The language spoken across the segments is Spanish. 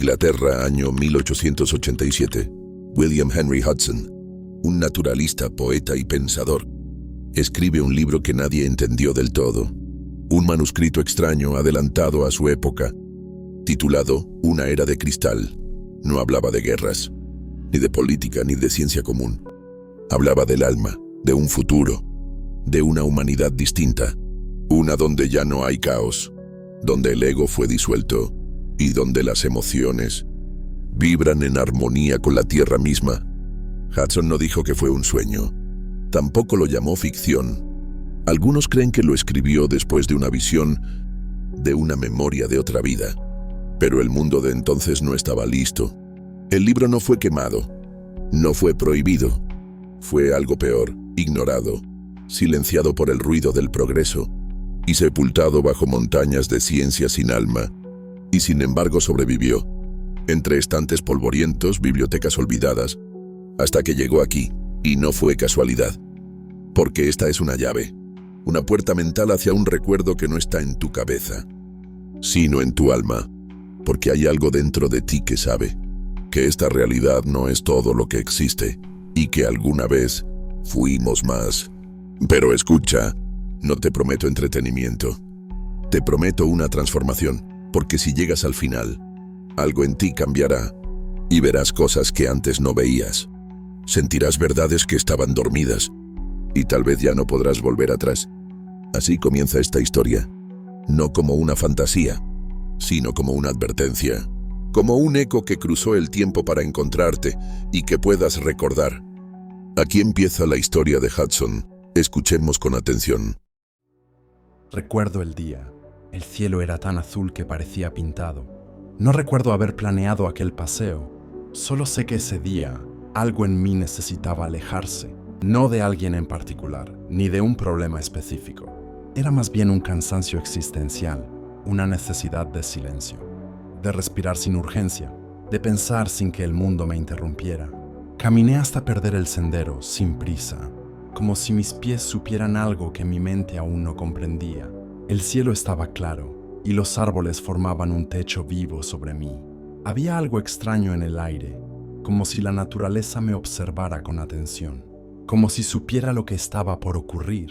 Inglaterra, año 1887. William Henry Hudson, un naturalista, poeta y pensador, escribe un libro que nadie entendió del todo. Un manuscrito extraño adelantado a su época, titulado Una era de cristal. No hablaba de guerras, ni de política, ni de ciencia común. Hablaba del alma, de un futuro, de una humanidad distinta, una donde ya no hay caos, donde el ego fue disuelto y donde las emociones vibran en armonía con la tierra misma. Hudson no dijo que fue un sueño, tampoco lo llamó ficción. Algunos creen que lo escribió después de una visión, de una memoria de otra vida, pero el mundo de entonces no estaba listo. El libro no fue quemado, no fue prohibido, fue algo peor, ignorado, silenciado por el ruido del progreso y sepultado bajo montañas de ciencia sin alma, y sin embargo sobrevivió, entre estantes polvorientos, bibliotecas olvidadas, hasta que llegó aquí, y no fue casualidad, porque esta es una llave, una puerta mental hacia un recuerdo que no está en tu cabeza, sino en tu alma, porque hay algo dentro de ti que sabe que esta realidad no es todo lo que existe, y que alguna vez fuimos más. Pero escucha, no te prometo entretenimiento, te prometo una transformación, porque si llegas al final, algo en ti cambiará, y verás cosas que antes no veías. Sentirás verdades que estaban dormidas, y tal vez ya no podrás volver atrás. Así comienza esta historia, no como una fantasía, sino como una advertencia, como un eco que cruzó el tiempo para encontrarte y que puedas recordar. Aquí empieza la historia de Hudson. Escuchemos con atención. Recuerdo el día. El cielo era tan azul que parecía pintado. No recuerdo haber planeado aquel paseo. Solo sé que ese día algo en mí necesitaba alejarse. No de alguien en particular, ni de un problema específico. Era más bien un cansancio existencial, una necesidad de silencio, de respirar sin urgencia, de pensar sin que el mundo me interrumpiera. Caminé hasta perder el sendero, sin prisa, como si mis pies supieran algo que mi mente aún no comprendía. El cielo estaba claro, y los árboles formaban un techo vivo sobre mí. Había algo extraño en el aire, como si la naturaleza me observara con atención, como si supiera lo que estaba por ocurrir.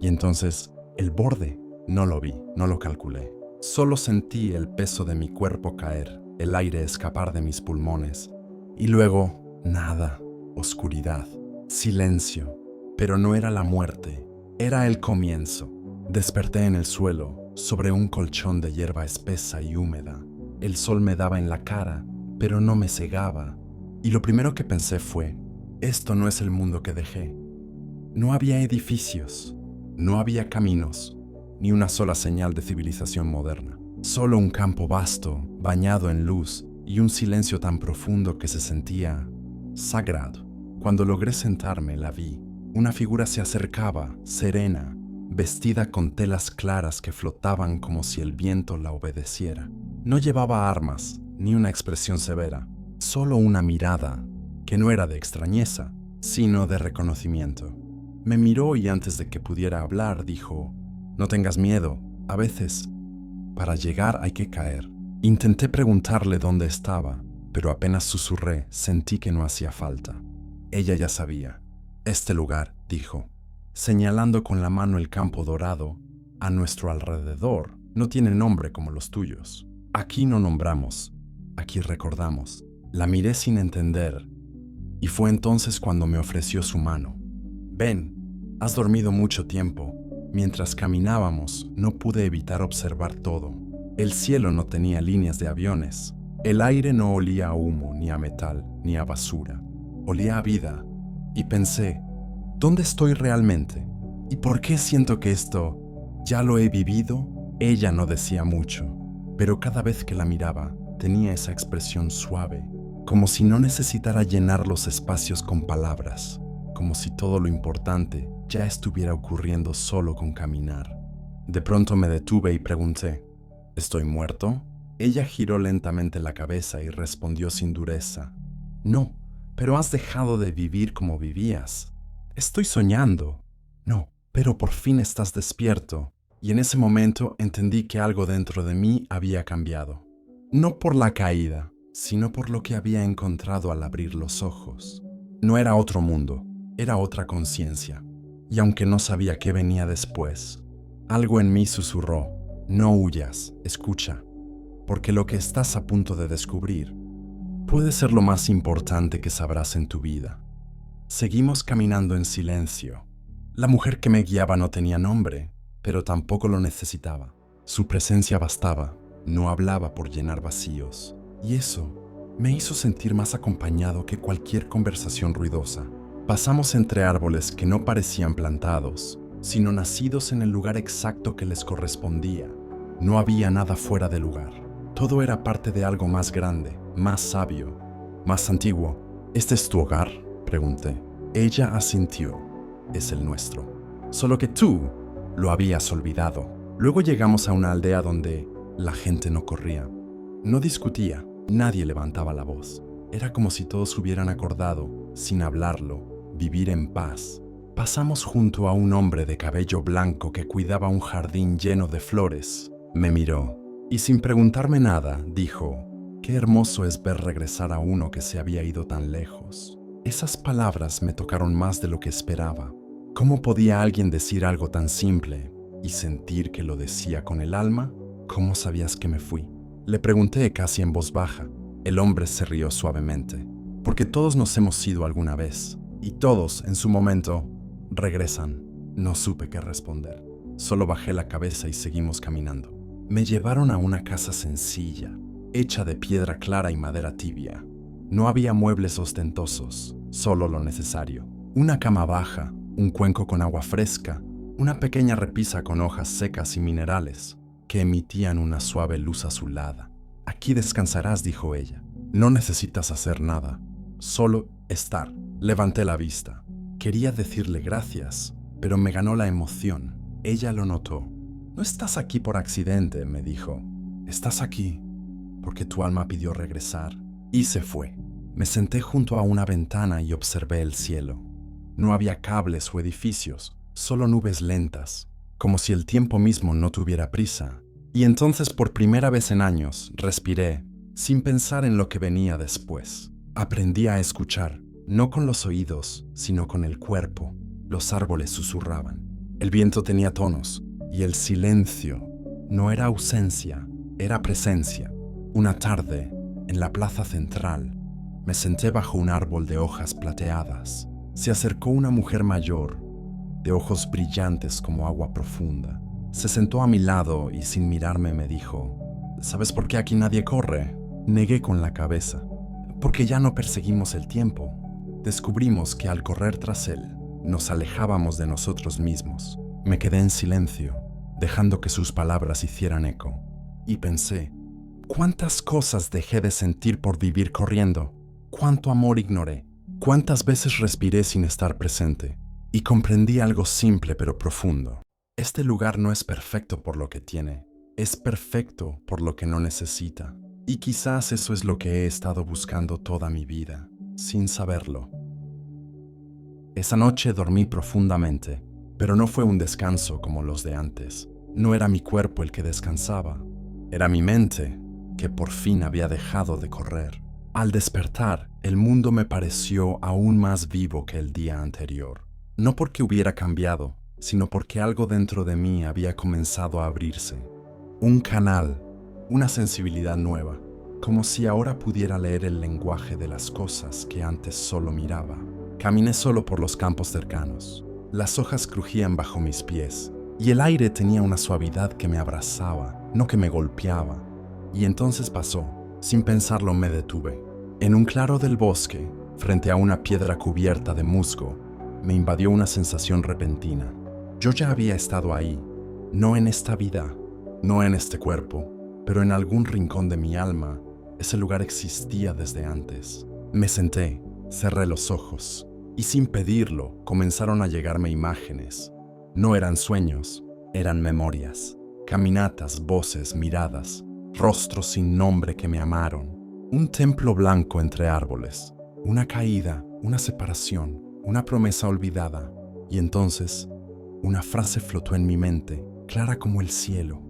Y entonces, el borde, no lo vi, no lo calculé. Solo sentí el peso de mi cuerpo caer, el aire escapar de mis pulmones, y luego, nada, oscuridad, silencio. Pero no era la muerte, era el comienzo. Desperté en el suelo, sobre un colchón de hierba espesa y húmeda. El sol me daba en la cara, pero no me cegaba. Y lo primero que pensé fue, esto no es el mundo que dejé. No había edificios, no había caminos, ni una sola señal de civilización moderna. Solo un campo vasto, bañado en luz, y un silencio tan profundo que se sentía sagrado. Cuando logré sentarme, la vi. Una figura se acercaba, serena, vestida con telas claras que flotaban como si el viento la obedeciera. No llevaba armas, ni una expresión severa, solo una mirada, que no era de extrañeza, sino de reconocimiento. Me miró y antes de que pudiera hablar, dijo, «No tengas miedo, a veces, para llegar hay que caer». Intenté preguntarle dónde estaba, pero apenas susurré, sentí que no hacía falta. Ella ya sabía. «Este lugar», dijo, señalando con la mano el campo dorado, a nuestro alrededor, no tiene nombre como los tuyos. Aquí no nombramos, aquí recordamos. La miré sin entender, y fue entonces cuando me ofreció su mano. «Ven, has dormido mucho tiempo». Mientras caminábamos, no pude evitar observar todo. El cielo no tenía líneas de aviones. El aire no olía a humo, ni a metal, ni a basura. Olía a vida. Y pensé, ¿dónde estoy realmente? ¿Y por qué siento que esto ya lo he vivido? Ella no decía mucho, pero cada vez que la miraba, tenía esa expresión suave, como si no necesitara llenar los espacios con palabras, como si todo lo importante ya estuviera ocurriendo solo con caminar. De pronto me detuve y pregunté, ¿estoy muerto? Ella giró lentamente la cabeza y respondió sin dureza, «No, pero has dejado de vivir como vivías». «Estoy soñando». «No, pero por fin estás despierto». Y en ese momento entendí que algo dentro de mí había cambiado. No por la caída, sino por lo que había encontrado al abrir los ojos. No era otro mundo, era otra conciencia. Y aunque no sabía qué venía después, algo en mí susurró: no huyas, escucha, porque lo que estás a punto de descubrir puede ser lo más importante que sabrás en tu vida. Seguimos caminando en silencio. La mujer que me guiaba no tenía nombre, pero tampoco lo necesitaba. Su presencia bastaba, no hablaba por llenar vacíos. Y eso me hizo sentir más acompañado que cualquier conversación ruidosa. Pasamos entre árboles que no parecían plantados, sino nacidos en el lugar exacto que les correspondía. No había nada fuera de lugar. Todo era parte de algo más grande, más sabio, más antiguo. ¿Este es tu hogar?, pregunté. Ella asintió. Es el nuestro. Solo que tú lo habías olvidado. Luego llegamos a una aldea donde la gente no corría, no discutía, nadie levantaba la voz. Era como si todos hubieran acordado, sin hablarlo, vivir en paz. Pasamos junto a un hombre de cabello blanco que cuidaba un jardín lleno de flores. Me miró y sin preguntarme nada dijo: qué hermoso es ver regresar a uno que se había ido tan lejos. Esas palabras me tocaron más de lo que esperaba. ¿Cómo podía alguien decir algo tan simple y sentir que lo decía con el alma? ¿Cómo sabías que me fui?, le pregunté casi en voz baja. El hombre se rió suavemente. Porque todos nos hemos ido alguna vez, y todos, en su momento, regresan. No supe qué responder. Solo bajé la cabeza y seguimos caminando. Me llevaron a una casa sencilla, hecha de piedra clara y madera tibia. No había muebles ostentosos, solo lo necesario. Una cama baja, un cuenco con agua fresca, una pequeña repisa con hojas secas y minerales que emitían una suave luz azulada. Aquí descansarás, dijo ella. No necesitas hacer nada, solo estar. Levanté la vista. Quería decirle gracias, pero me ganó la emoción. Ella lo notó. No estás aquí por accidente, me dijo. Estás aquí porque tu alma pidió regresar. Y se fue. Me senté junto a una ventana y observé el cielo. No había cables o edificios, solo nubes lentas, como si el tiempo mismo no tuviera prisa. Y entonces, por primera vez en años, respiré, sin pensar en lo que venía después. Aprendí a escuchar, no con los oídos, sino con el cuerpo. Los árboles susurraban. El viento tenía tonos, y el silencio no era ausencia, era presencia. Una tarde, en la plaza central, me senté bajo un árbol de hojas plateadas. Se acercó una mujer mayor, de ojos brillantes como agua profunda. Se sentó a mi lado y sin mirarme me dijo: ¿sabes por qué aquí nadie corre? Negué con la cabeza. Porque ya no perseguimos el tiempo. Descubrimos que al correr tras él, nos alejábamos de nosotros mismos. Me quedé en silencio, dejando que sus palabras hicieran eco. Y pensé: ¿cuántas cosas dejé de sentir por vivir corriendo? ¿Cuánto amor ignoré? ¿Cuántas veces respiré sin estar presente? Y comprendí algo simple pero profundo. Este lugar no es perfecto por lo que tiene, es perfecto por lo que no necesita. Y quizás eso es lo que he estado buscando toda mi vida, sin saberlo. Esa noche dormí profundamente, pero no fue un descanso como los de antes. No era mi cuerpo el que descansaba, era mi mente, que por fin había dejado de correr. Al despertar, el mundo me pareció aún más vivo que el día anterior. No porque hubiera cambiado, sino porque algo dentro de mí había comenzado a abrirse. Un canal, una sensibilidad nueva, como si ahora pudiera leer el lenguaje de las cosas que antes solo miraba. Caminé solo por los campos cercanos. Las hojas crujían bajo mis pies, y el aire tenía una suavidad que me abrazaba, no que me golpeaba. Y entonces pasó. Sin pensarlo me detuve. En un claro del bosque, frente a una piedra cubierta de musgo, me invadió una sensación repentina. Yo ya había estado ahí, no en esta vida, no en este cuerpo, pero en algún rincón de mi alma, ese lugar existía desde antes. Me senté, cerré los ojos, y sin pedirlo comenzaron a llegarme imágenes. No eran sueños, eran memorias, caminatas, voces, miradas, rostros sin nombre que me amaron. Un templo blanco entre árboles, una caída, una separación, una promesa olvidada. Y entonces, una frase flotó en mi mente, clara como el cielo.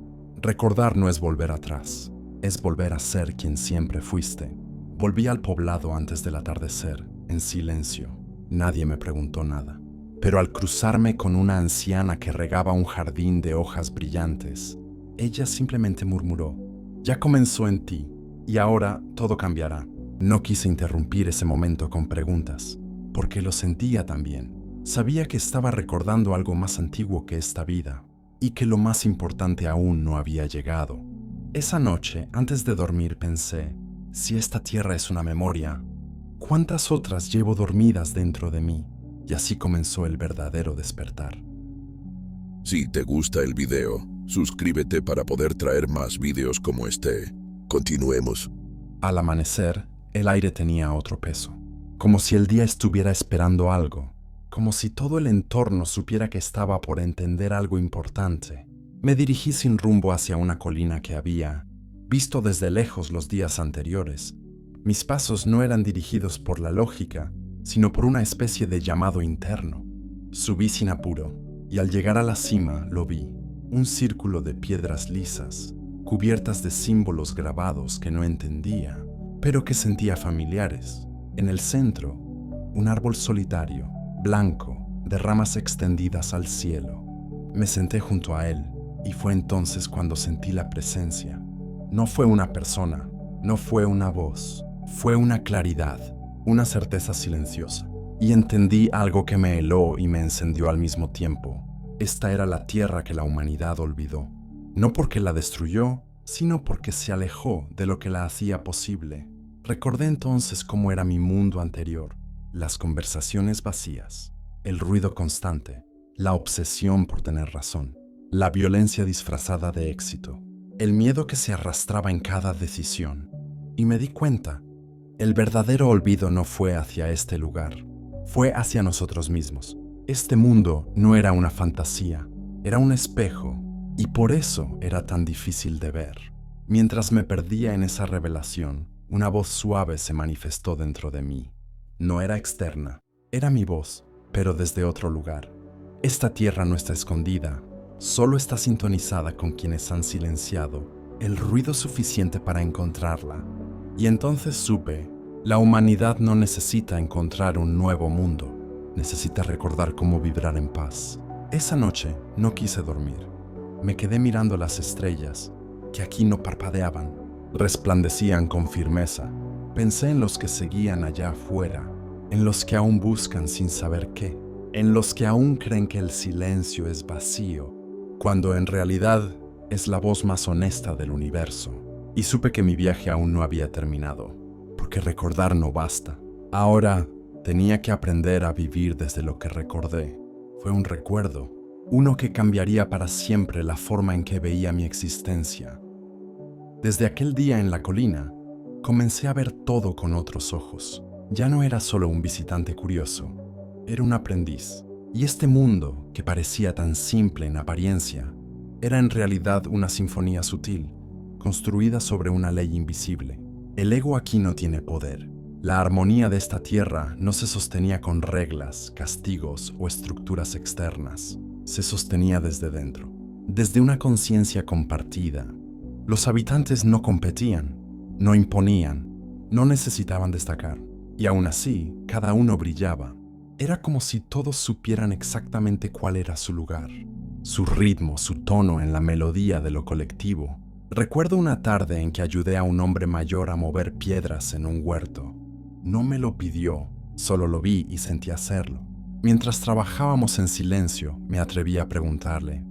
Recordar no es volver atrás, es volver a ser quien siempre fuiste. Volví al poblado antes del atardecer, en silencio. Nadie me preguntó nada. Pero al cruzarme con una anciana que regaba un jardín de hojas brillantes, ella simplemente murmuró: «Ya comenzó en ti, y ahora todo cambiará». No quise interrumpir ese momento con preguntas, porque lo sentía también. Sabía que estaba recordando algo más antiguo que esta vida, y que lo más importante aún no había llegado. Esa noche, antes de dormir, pensé: si esta tierra es una memoria, ¿cuántas otras llevo dormidas dentro de mí? Y así comenzó el verdadero despertar. Si te gusta el video, suscríbete para poder traer más videos como este. Continuemos. Al amanecer, el aire tenía otro peso, como si el día estuviera esperando algo, como si todo el entorno supiera que estaba por entender algo importante. Me dirigí sin rumbo hacia una colina que había visto desde lejos los días anteriores. Mis pasos no eran dirigidos por la lógica, sino por una especie de llamado interno. Subí sin apuro, y al llegar a la cima lo vi, un círculo de piedras lisas, cubiertas de símbolos grabados que no entendía, pero que sentía familiares. En el centro, un árbol solitario, blanco, de ramas extendidas al cielo. Me senté junto a él, y fue entonces cuando sentí la presencia. No fue una persona, no fue una voz, fue una claridad, una certeza silenciosa. Y entendí algo que me heló y me encendió al mismo tiempo. Esta era la tierra que la humanidad olvidó. No porque la destruyó, sino porque se alejó de lo que la hacía posible. Recordé entonces cómo era mi mundo anterior, las conversaciones vacías, el ruido constante, la obsesión por tener razón, la violencia disfrazada de éxito, el miedo que se arrastraba en cada decisión. Y me di cuenta, el verdadero olvido no fue hacia este lugar, fue hacia nosotros mismos. Este mundo no era una fantasía, era un espejo, y por eso era tan difícil de ver. Mientras me perdía en esa revelación, una voz suave se manifestó dentro de mí. No era externa, era mi voz, pero desde otro lugar. Esta tierra no está escondida, solo está sintonizada con quienes han silenciado el ruido suficiente para encontrarla. Y entonces supe, la humanidad no necesita encontrar un nuevo mundo, necesita recordar cómo vibrar en paz. Esa noche no quise dormir. Me quedé mirando las estrellas, que aquí no parpadeaban, resplandecían con firmeza. Pensé en los que seguían allá afuera, en los que aún buscan sin saber qué, en los que aún creen que el silencio es vacío, cuando en realidad es la voz más honesta del universo. Y supe que mi viaje aún no había terminado, porque recordar no basta. Ahora tenía que aprender a vivir desde lo que recordé. Fue un recuerdo, uno que cambiaría para siempre la forma en que veía mi existencia. Desde aquel día en la colina, comencé a ver todo con otros ojos. Ya no era solo un visitante curioso, era un aprendiz. Y este mundo, que parecía tan simple en apariencia, era en realidad una sinfonía sutil, construida sobre una ley invisible. El ego aquí no tiene poder. La armonía de esta tierra no se sostenía con reglas, castigos o estructuras externas. Se sostenía desde dentro, desde una conciencia compartida. Los habitantes no competían, no imponían, no necesitaban destacar. Y aún así, cada uno brillaba. Era como si todos supieran exactamente cuál era su lugar, su ritmo, su tono en la melodía de lo colectivo. Recuerdo una tarde en que ayudé a un hombre mayor a mover piedras en un huerto. No me lo pidió, solo lo vi y sentí hacerlo. Mientras trabajábamos en silencio, me atreví a preguntarle: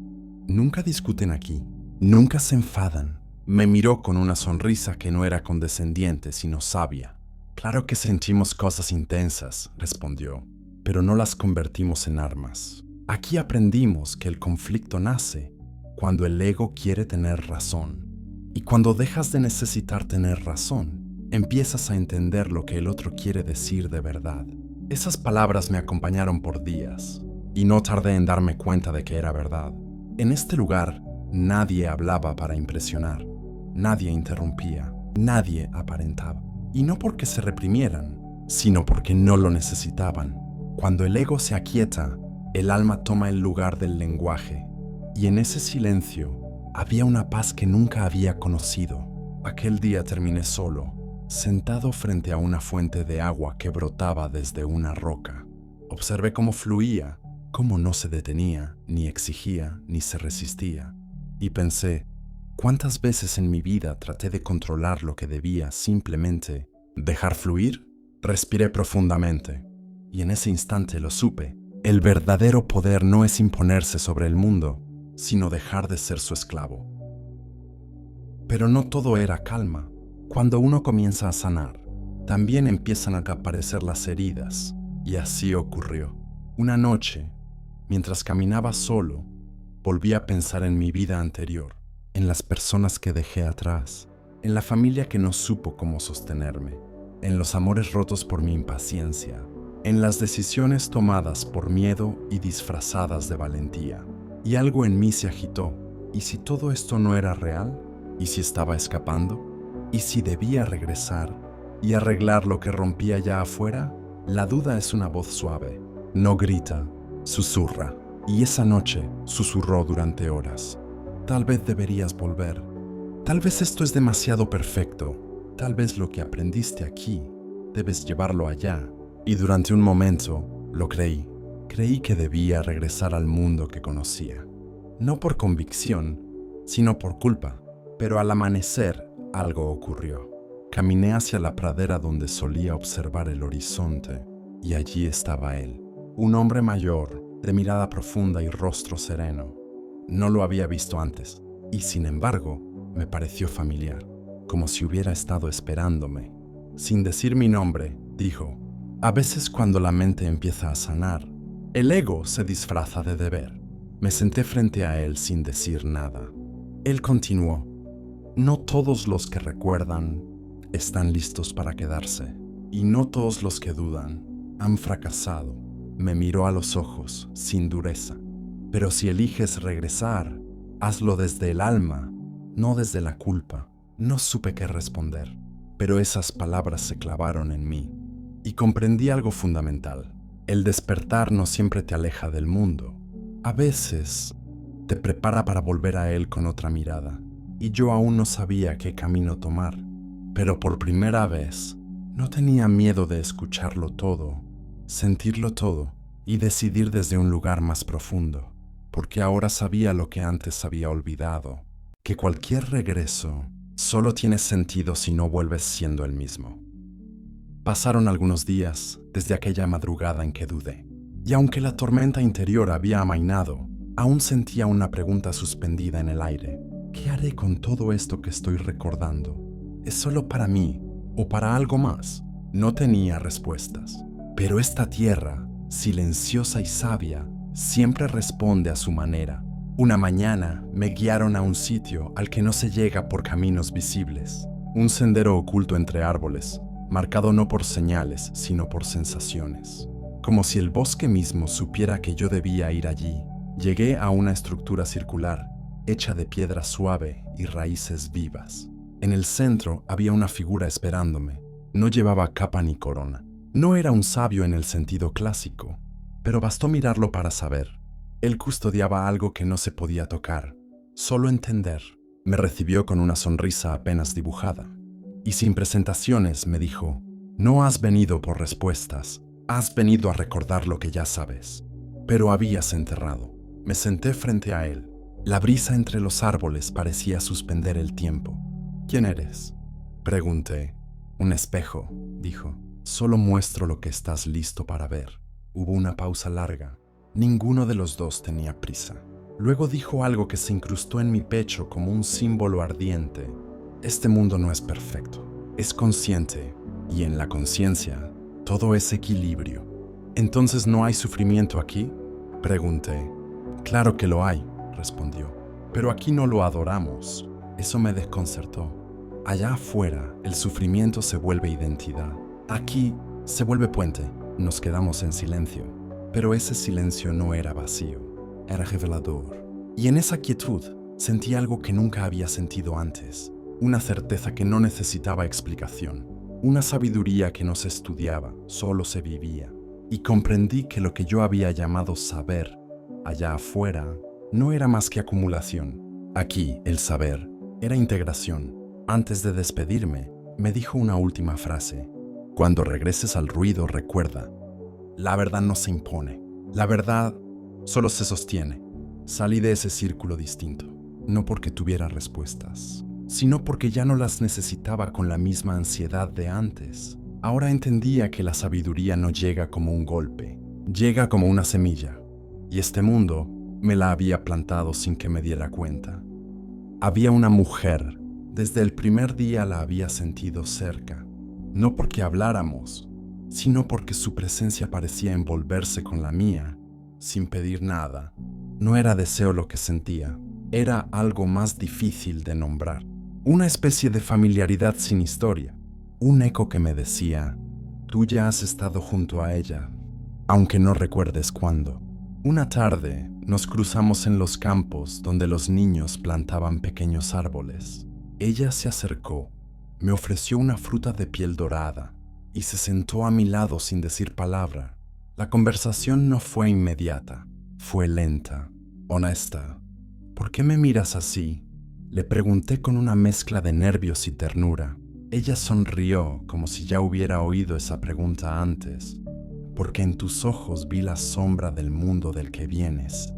¿nunca discuten aquí? ¿Nunca se enfadan? Me miró con una sonrisa que no era condescendiente, sino sabia. Claro que sentimos cosas intensas, respondió, pero no las convertimos en armas. Aquí aprendimos que el conflicto nace cuando el ego quiere tener razón. Y cuando dejas de necesitar tener razón, empiezas a entender lo que el otro quiere decir de verdad. Esas palabras me acompañaron por días, y no tardé en darme cuenta de que era verdad. En este lugar, nadie hablaba para impresionar, nadie interrumpía, nadie aparentaba. Y no porque se reprimieran, sino porque no lo necesitaban. Cuando el ego se aquieta, el alma toma el lugar del lenguaje, y en ese silencio había una paz que nunca había conocido. Aquel día terminé solo, sentado frente a una fuente de agua que brotaba desde una roca. Observé cómo fluía, cómo no se detenía, ni exigía, ni se resistía. Y pensé, ¿cuántas veces en mi vida traté de controlar lo que debía simplemente dejar fluir? Respiré profundamente, y en ese instante lo supe. El verdadero poder no es imponerse sobre el mundo, sino dejar de ser su esclavo. Pero no todo era calma. Cuando uno comienza a sanar, también empiezan a aparecer las heridas, y así ocurrió. Una noche, mientras caminaba solo, volví a pensar en mi vida anterior, en las personas que dejé atrás, en la familia que no supo cómo sostenerme, en los amores rotos por mi impaciencia, en las decisiones tomadas por miedo y disfrazadas de valentía. Y algo en mí se agitó. ¿Y si todo esto no era real? ¿Y si estaba escapando? ¿Y si debía regresar y arreglar lo que rompía allá afuera? La duda es una voz suave. No grita, susurra. Y esa noche susurró durante horas. Tal vez deberías volver. Tal vez esto es demasiado perfecto. Tal vez lo que aprendiste aquí debes llevarlo allá. Y durante un momento lo creí. Creí que debía regresar al mundo que conocía. No por convicción, sino por culpa. Pero al amanecer algo ocurrió. Caminé hacia la pradera donde solía observar el horizonte, y allí estaba él. Un hombre mayor, de mirada profunda y rostro sereno. No lo había visto antes, y sin embargo, me pareció familiar, como si hubiera estado esperándome. Sin decir mi nombre, dijo: a veces cuando la mente empieza a sanar, el ego se disfraza de deber. Me senté frente a él sin decir nada. Él continuó: no todos los que recuerdan están listos para quedarse, y no todos los que dudan han fracasado. Me miró a los ojos, sin dureza. Pero si eliges regresar, hazlo desde el alma, no desde la culpa. No supe qué responder, pero esas palabras se clavaron en mí, y comprendí algo fundamental. El despertar no siempre te aleja del mundo. A veces te prepara para volver a él con otra mirada. Y yo aún no sabía qué camino tomar, pero por primera vez no tenía miedo de escucharlo todo, sentirlo todo y decidir desde un lugar más profundo, porque ahora sabía lo que antes había olvidado, que cualquier regreso solo tiene sentido si no vuelves siendo el mismo. Pasaron algunos días desde aquella madrugada en que dudé, y aunque la tormenta interior había amainado, aún sentía una pregunta suspendida en el aire. ¿Qué haré con todo esto que estoy recordando? ¿Es solo para mí o para algo más? No tenía respuestas, pero esta tierra, silenciosa y sabia, siempre responde a su manera. Una mañana me guiaron a un sitio al que no se llega por caminos visibles, un sendero oculto entre árboles, marcado no por señales, sino por sensaciones. Como si el bosque mismo supiera que yo debía ir allí. Llegué a una estructura circular, hecha de piedra suave y raíces vivas. En el centro había una figura esperándome. No llevaba capa ni corona. No era un sabio en el sentido clásico, pero bastó mirarlo para saber. Él custodiaba algo que no se podía tocar, solo entender. Me recibió con una sonrisa apenas dibujada, y sin presentaciones me dijo: no has venido por respuestas, has venido a recordar lo que ya sabes. Pero habías enterrado. Me senté frente a él. La brisa entre los árboles parecía suspender el tiempo. ¿Quién eres?, pregunté. Un espejo, dijo. Solo muestro lo que estás listo para ver. Hubo una pausa larga. Ninguno de los dos tenía prisa. Luego dijo algo que se incrustó en mi pecho como un símbolo ardiente. Este mundo no es perfecto, es consciente, y en la conciencia todo es equilibrio. ¿Entonces no hay sufrimiento aquí?, pregunté. Claro que lo hay, respondió, pero aquí no lo adoramos. Eso me desconcertó. Allá afuera, el sufrimiento se vuelve identidad. Aquí se vuelve puente. Nos quedamos en silencio. Pero ese silencio no era vacío, era revelador. Y en esa quietud sentí algo que nunca había sentido antes. Una certeza que no necesitaba explicación. Una sabiduría que no se estudiaba, solo se vivía. Y comprendí que lo que yo había llamado saber allá afuera no era más que acumulación. Aquí, el saber era integración. Antes de despedirme, Me dijo una última frase. Cuando regreses al ruido, recuerda, la verdad no se impone. La verdad solo se sostiene. Salí de ese círculo distinto, no porque tuviera respuestas, sino porque ya no las necesitaba con la misma ansiedad de antes. Ahora entendía que la sabiduría no llega como un golpe, llega como una semilla, y este mundo me la había plantado sin que me diera cuenta. Había una mujer, desde el primer día la había sentido cerca, no porque habláramos, sino porque su presencia parecía envolverse con la mía, sin pedir nada. No era deseo lo que sentía, era algo más difícil de nombrar. Una especie de familiaridad sin historia. Un eco que me decía, tú ya has estado junto a ella, aunque no recuerdes cuándo. Una tarde nos cruzamos en los campos donde los niños plantaban pequeños árboles. Ella se acercó, me ofreció una fruta de piel dorada y se sentó a mi lado sin decir palabra. La conversación no fue inmediata, fue lenta, honesta. ¿Por qué me miras así?, le pregunté con una mezcla de nervios y ternura. Ella sonrió como si ya hubiera oído esa pregunta antes. Porque en tus ojos vi la sombra del mundo del que vienes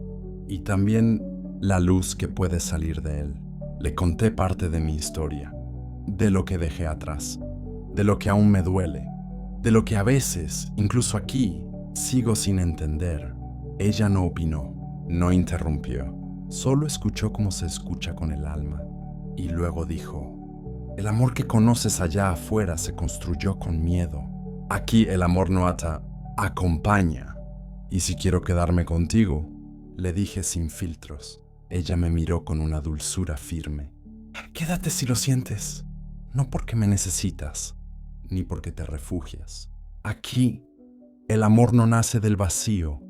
y también la luz que puede salir de él. Le conté parte de mi historia, de lo que dejé atrás, de lo que aún me duele, de lo que a veces, incluso aquí, sigo sin entender. Ella no opinó, no interrumpió, solo escuchó como se escucha con el alma. Y luego dijo, el amor que conoces allá afuera se construyó con miedo. Aquí el amor no ata, acompaña. Y si quiero quedarme contigo, le dije sin filtros. Ella me miró con una dulzura firme. Quédate si lo sientes, no porque me necesitas, ni porque te refugias. Aquí, el amor no nace del vacío,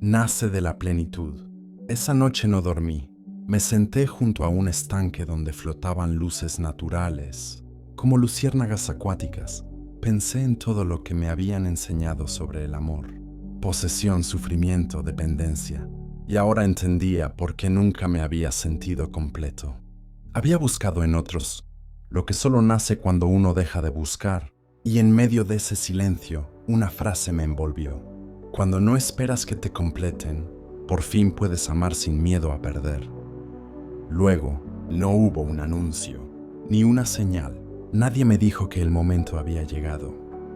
nace de la plenitud. Esa noche no dormí. Me senté junto a un estanque donde flotaban luces naturales, como luciérnagas acuáticas. Pensé en todo lo que me habían enseñado sobre el amor. Posesión, sufrimiento, dependencia. Y ahora entendía por qué nunca me había sentido completo. Había buscado en otros lo que solo nace cuando uno deja de buscar. Y en medio de ese silencio, una frase me envolvió. Cuando no esperas que te completen, por fin puedes amar sin miedo a perder. Luego, no hubo un anuncio, ni una señal. Nadie me dijo que el momento había llegado.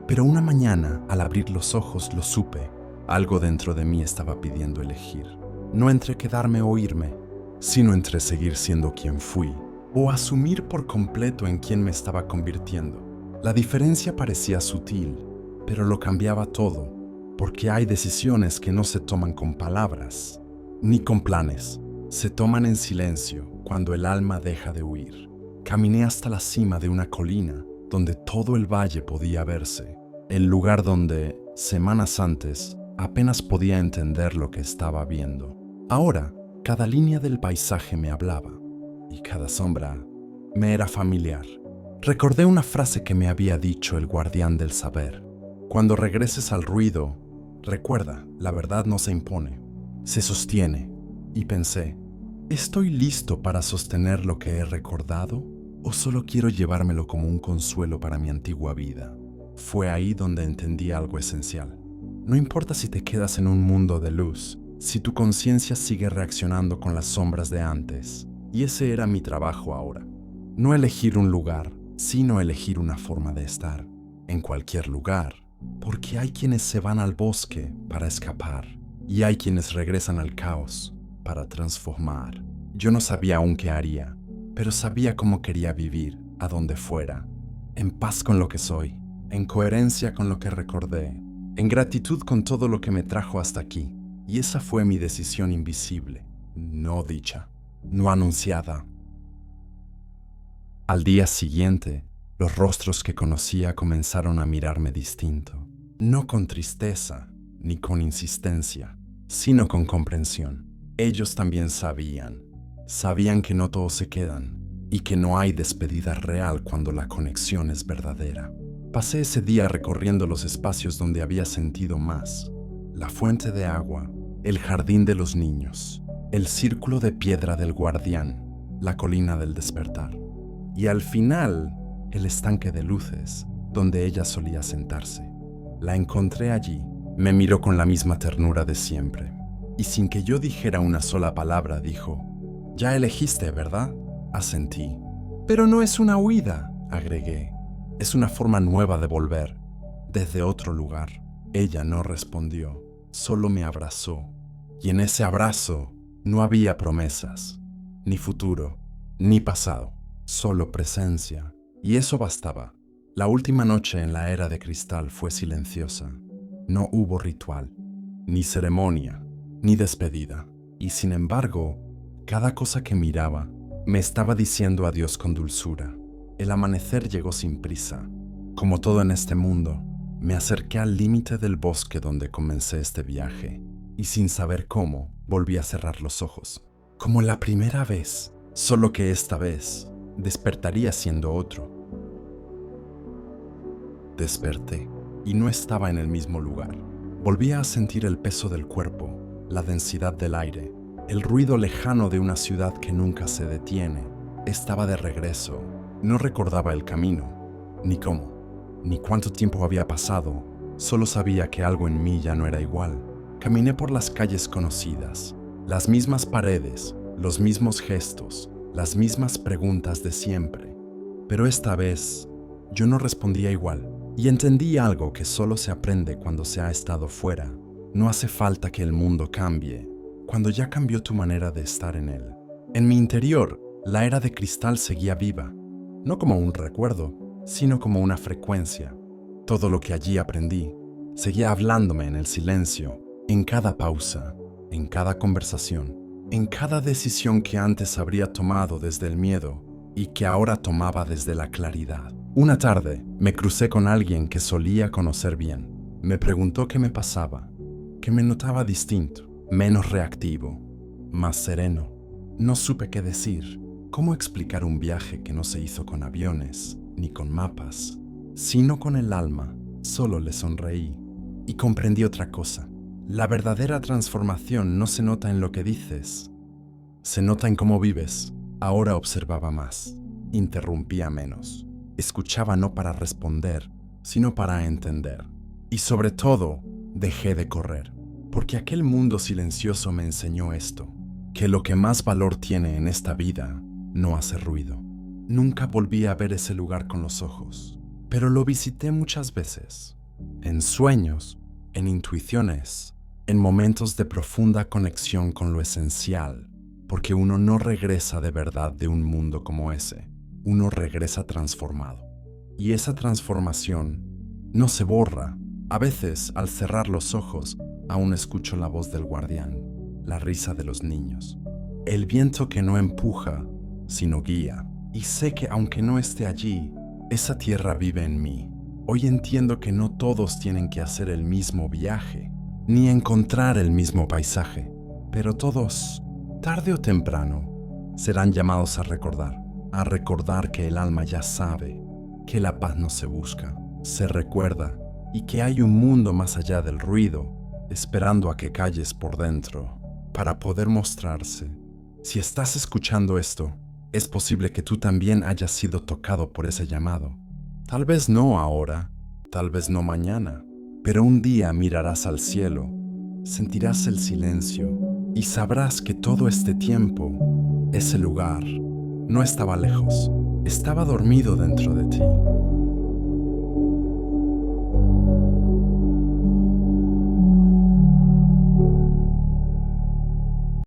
Pero una mañana, al abrir los ojos, lo supe. Algo dentro de mí estaba pidiendo elegir. No entre quedarme o irme, sino entre seguir siendo quien fui, o asumir por completo en quién me estaba convirtiendo. La diferencia parecía sutil, pero lo cambiaba todo, porque hay decisiones que no se toman con palabras, ni con planes. Se toman en silencio cuando el alma deja de huir. Caminé hasta la cima de una colina donde todo el valle podía verse, el lugar donde, semanas antes, apenas podía entender lo que estaba viendo. Ahora, cada línea del paisaje me hablaba, y cada sombra me era familiar. Recordé una frase que me había dicho el guardián del saber. Cuando regreses al ruido, recuerda, la verdad no se impone, se sostiene. Y pensé, ¿estoy listo para sostener lo que he recordado? ¿O solo quiero llevármelo como un consuelo para mi antigua vida? Fue ahí donde entendí algo esencial. No importa si te quedas en un mundo de luz, si tu conciencia sigue reaccionando con las sombras de antes. Y ese era mi trabajo ahora. No elegir un lugar, sino elegir una forma de estar. En cualquier lugar. Porque hay quienes se van al bosque para escapar. Y hay quienes regresan al caos para transformar. Yo no sabía aún qué haría, pero sabía cómo quería vivir, a donde fuera, en paz con lo que soy, en coherencia con lo que recordé, en gratitud con todo lo que me trajo hasta aquí. Y esa fue mi decisión invisible, no dicha, no anunciada. Al día siguiente, los rostros que conocía comenzaron a mirarme distinto, no con tristeza ni con insistencia, sino con comprensión. Ellos también sabían que no todos se quedan y que no hay despedida real cuando la conexión es verdadera. Pasé ese día recorriendo los espacios donde había sentido más: la fuente de agua, el jardín de los niños, el círculo de piedra del guardián, la colina del despertar. Y al final, el estanque de luces, donde ella solía sentarse. La encontré allí. Me miró con la misma ternura de siempre, y sin que yo dijera una sola palabra, dijo: «Ya elegiste, ¿verdad?». Asentí. «Pero no es una huida», agregué. «Es una forma nueva de volver, desde otro lugar». Ella no respondió, solo me abrazó. Y en ese abrazo no había promesas, ni futuro, ni pasado, solo presencia. Y eso bastaba. La última noche en la era de cristal fue silenciosa. No hubo ritual, ni ceremonia, ni despedida. Y sin embargo, cada cosa que miraba me estaba diciendo adiós con dulzura. El amanecer llegó sin prisa. Como todo en este mundo, me acerqué al límite del bosque donde comencé este viaje, y sin saber cómo, volví a cerrar los ojos. Como la primera vez, solo que esta vez despertaría siendo otro. Desperté, y no estaba en el mismo lugar. Volvía a sentir el peso del cuerpo, la densidad del aire, el ruido lejano de una ciudad que nunca se detiene. Estaba de regreso. No recordaba el camino, ni cómo, ni cuánto tiempo había pasado. Solo sabía que algo en mí ya no era igual. Caminé por las calles conocidas, las mismas paredes, los mismos gestos, las mismas preguntas de siempre. Pero esta vez, yo no respondía igual. Y entendí algo que solo se aprende cuando se ha estado fuera. No hace falta que el mundo cambie, cuando ya cambió tu manera de estar en él. En mi interior, la era de cristal seguía viva, no como un recuerdo, sino como una frecuencia. Todo lo que allí aprendí seguía hablándome en el silencio, en cada pausa, en cada conversación, en cada decisión que antes habría tomado desde el miedo y que ahora tomaba desde la claridad. Una tarde me crucé con alguien que solía conocer bien. Me preguntó qué me pasaba, que me notaba distinto, menos reactivo, más sereno. No supe qué decir, cómo explicar un viaje que no se hizo con aviones ni con mapas, sino con el alma. Solo le sonreí y comprendí otra cosa. La verdadera transformación no se nota en lo que dices, se nota en cómo vives. Ahora observaba más, interrumpía menos. Escuchaba no para responder, sino para entender. Y sobre todo, dejé de correr, porque aquel mundo silencioso me enseñó esto, que lo que más valor tiene en esta vida no hace ruido. Nunca volví a ver ese lugar con los ojos, pero lo visité muchas veces, en sueños, en intuiciones, en momentos de profunda conexión con lo esencial, porque uno no regresa de verdad de un mundo como ese. Uno regresa transformado. Y esa transformación no se borra. A veces, al cerrar los ojos, aún escucho la voz del guardián, la risa de los niños, el viento que no empuja, sino guía. Y sé que aunque no esté allí, esa tierra vive en mí. Hoy entiendo que no todos tienen que hacer el mismo viaje, ni encontrar el mismo paisaje, pero todos, tarde o temprano, serán llamados a recordar que el alma ya sabe, que la paz no se busca, se recuerda, y que hay un mundo más allá del ruido, esperando a que calles por dentro, para poder mostrarse. Si estás escuchando esto, es posible que tú también hayas sido tocado por ese llamado. Tal vez no ahora, tal vez no mañana, pero un día mirarás al cielo, sentirás el silencio y sabrás que todo este tiempo, ese lugar, no estaba lejos, estaba dormido dentro de ti.